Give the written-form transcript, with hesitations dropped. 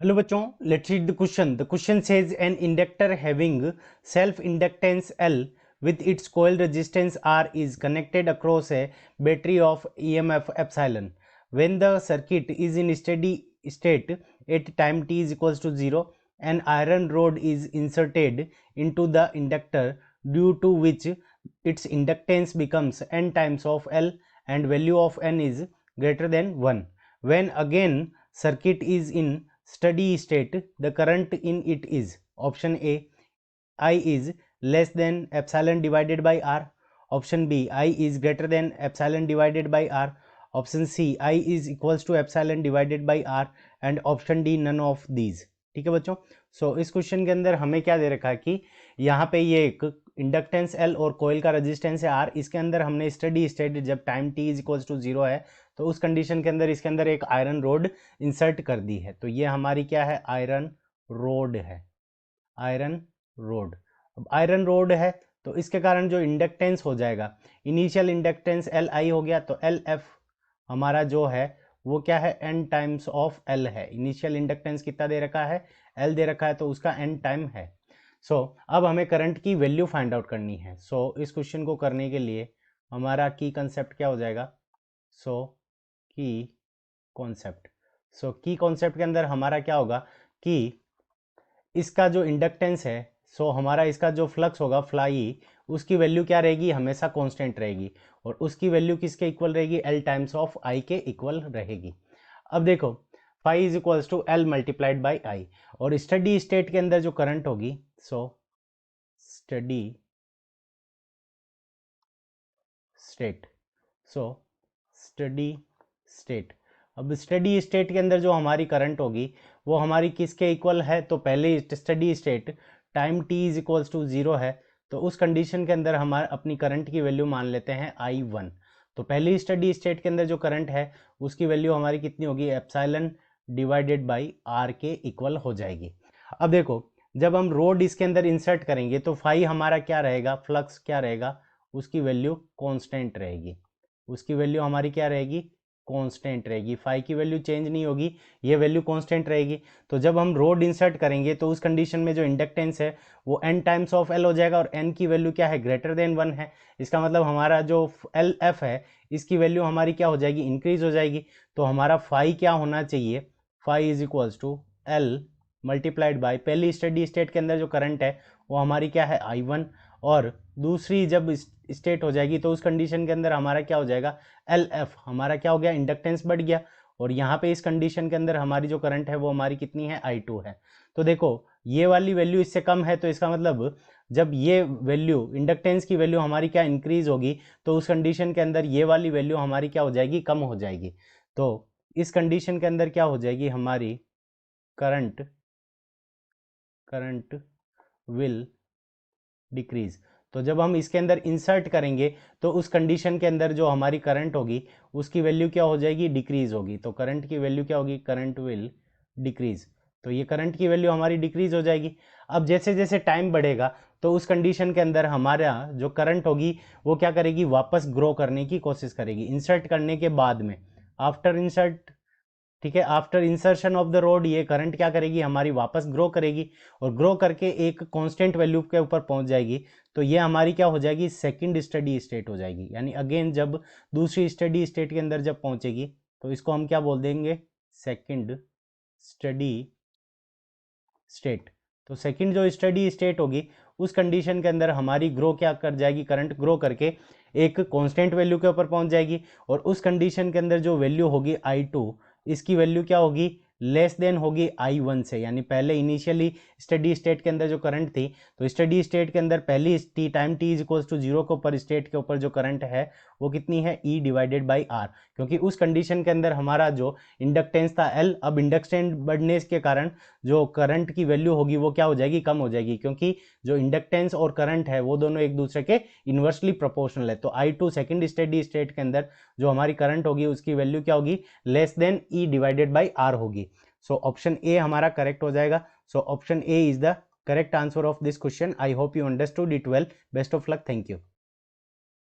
Hello bachon, let's read the question. The question says an inductor having self-inductance L with its coil resistance R is connected across a battery of EMF epsilon. When the circuit is in steady state at time t is equals to 0, an iron rod is inserted into the inductor due to which its inductance becomes n times of L and value of n is greater than 1. When again circuit is in steady state, the current in it is option A, I is less than epsilon divided by R, option B, I is greater than epsilon divided by R, option C I is equals to epsilon divided by R and option D none of these. ठीक है बच्चों, सो इस question के अंदर हमें क्या दे रखा है कि यहाँ पे ये एक इंडक्टेंस L और कोयल का रेजिस्टेंस है R, इसके अंदर हमने स्टडी स्टेट जब time t is equals to 0 है तो उस कंडीशन के अंदर इसके अंदर एक आयरन रोड इंसर्ट कर दी है। तो ये हमारी क्या है, आयरन रोड है, आयरन रोड। अब आयरन रोड है तो इसके कारण जो इंडक्टेंस हो जाएगा, इनिशियल इंडक्टेंस Li हो गया, तो Lf हमारा जो है वो क्या है, n टाइम्स ऑफ L है। इनिशियल इंडक्टेंस कितना दे रखा है, L दे रखा है, तो उसका n टाइम है। अब हमें करंट की वैल्यू फाइंड आउट करनी है। इस क्वेश्चन को करने के लिए हमारा की कंसेप्ट क्या हो जाएगा, की कॉन्सेप्ट। की कॉन्सेप्ट के अंदर हमारा क्या होगा कि इसका जो इंडक्टेंस है, हमारा इसका जो फ्लक्स होगा फ्लाई, उसकी वैल्यू क्या रहेगी, हमेशा कांस्टेंट रहेगी, और उसकी वैल्यू किसके इक्वल रहेगी, L टाइम्स ऑफ I के इक्वल रहेगी। अब देखो phi is equals to L multiplied by I, और स्टडी स्टेट के अंदर जो करंट होगी, स्टडी स्टेट, स्टडी स्टेट, अब स्टडी स्टेट के अंदर जो हमारी करंट होगी वो हमारी किसके इक्वल है, तो पहले steady state time t is equals to 0 है, तो उस कंडीशन के अंदर हम अपनी करंट की वैल्यू मान लेते हैं I1। तो पहली स्टडी स्टेट के अंदर जो करंट है उसकी वैल्यू हमारी कितनी होगी, एप्सिलॉन डिवाइडेड बाई R के इक्वल हो जाएगी। अब देखो जब हम रोड इसके अंदर इंसर्ट करेंगे तो फाई हमारा क्या रहेगा, फ्लक्स क्या रहेगा, उसकी वैल्यू कांस्टेंट रहेगी, उसकी वैल्यू हमारी क्या रहेगी, कांस्टेंट रहेगी। फाई की वैल्यू चेंज नहीं होगी, ये वैल्यू कांस्टेंट रहेगी। तो जब हम रोड इंसर्ट करेंगे तो उस कंडीशन में जो इंडक्टेंस है वो n टाइम्स ऑफ L हो जाएगा, और n की वैल्यू क्या है, ग्रेटर देन 1 है। इसका मतलब हमारा जो LF है इसकी वैल्यू हमारी क्या हो जाएगी, इंक्रीज हो जाएगी। तो हमारा फाई क्या होना चाहिए, phi is equals to L multiplied by पहली स्टडी स्टेट के अंदर जो करंट है वो हमारी क्या है, I1, और दूसरी जब स्टेट हो जाएगी तो उस कंडीशन के अंदर हमारा क्या हो जाएगा, LF हमारा क्या हो गया, इंडक्टेंस बढ़ गया, और यहाँ पे इस कंडीशन के अंदर हमारी जो करंट है वो हमारी कितनी है, I2 है। तो देखो ये वाली वैल्यू इससे कम है, तो इसका मतलब जब ये वैल्यू इंडक्टेंस की वैल्यू हमारी क्या इंक्रीज होगी तो उस कंडीशन के अंदर ये वाली वैल्यू हमारी क्या हो जाएगी, कम हो जाएगी। तो इस कंडीशन के अंदर क्या हो जाएगी, हमारी करंट विल डिक्रीज। तो जब हम इसके अंदर इंसर्ट करेंगे तो उस कंडीशन के अंदर जो हमारी करंट होगी उसकी वैल्यू क्या हो जाएगी, डिक्रीज होगी। तो करंट की वैल्यू क्या होगी, करंट विल डिक्रीज। तो ये करंट की वैल्यू हमारी डिक्रीज हो जाएगी। अब जैसे जैसे टाइम बढ़ेगा तो उस कंडीशन के अंदर हमारा जो करंट होगी वो क्या करेगी, वापस ग्रो करने की कोशिश करेगी इंसर्ट करने के बाद में, आफ्टर इंसर्ट। ठीक है, after insertion of the road ये करंट क्या करेगी, हमारी वापस ग्रो करेगी, और ग्रो करके एक कांस्टेंट वैल्यू के ऊपर पहुंच जाएगी। तो ये हमारी क्या हो जाएगी, सेकंड स्टडी स्टेट हो जाएगी। यानी अगेन जब दूसरी स्टडी स्टेट के अंदर जब पहुंचेगी तो इसको हम क्या बोल देंगे, सेकंड स्टडी स्टेट। तो सेकंड जो स्टडी स्टेट होगी उस कंडीशन के अंदर हमारी ग्रो क्या कर जाएगी, करंट ग्रो करके एक कांस्टेंट वैल्यू के ऊपर पहुंच जाएगी, और उस कंडीशन के अंदर जो वैल्यू होगी I2, इसकी वैल्यू क्या होगी, लेस देन होगी I1 से। यानी पहले इनिशियली स्टडी स्टेट के अंदर जो करंट थी, तो स्टडी स्टेट के अंदर पहली time t is equals to 0 के ऊपर स्टेट के ऊपर जो करंट है वो कितनी है, E डिवाइडेड बाई R, क्योंकि उस कंडीशन के अंदर हमारा जो इंडक्टेंस था L, अब इंडक्टेंस बढ़ने के कारण जो करंट की वैल्यू होगी वो क्या हो जाएगी, कम हो जाएगी, क्योंकि जो इंडक्टेंस और करंट है वो दोनों एक दूसरे के इन्वर्सली प्रोपोर्शनल है। तो I2 सेकंड स्टडी स्टेट के अंदर जो हमारी करंट होगी उसकी वैल्यू क्या होगी, less than E divided by R होगी। ऑप्शन ए हमारा करेक्ट हो जाएगा। Option A is the correct answer of this question. I hope you understood it well. Best of luck, thank you.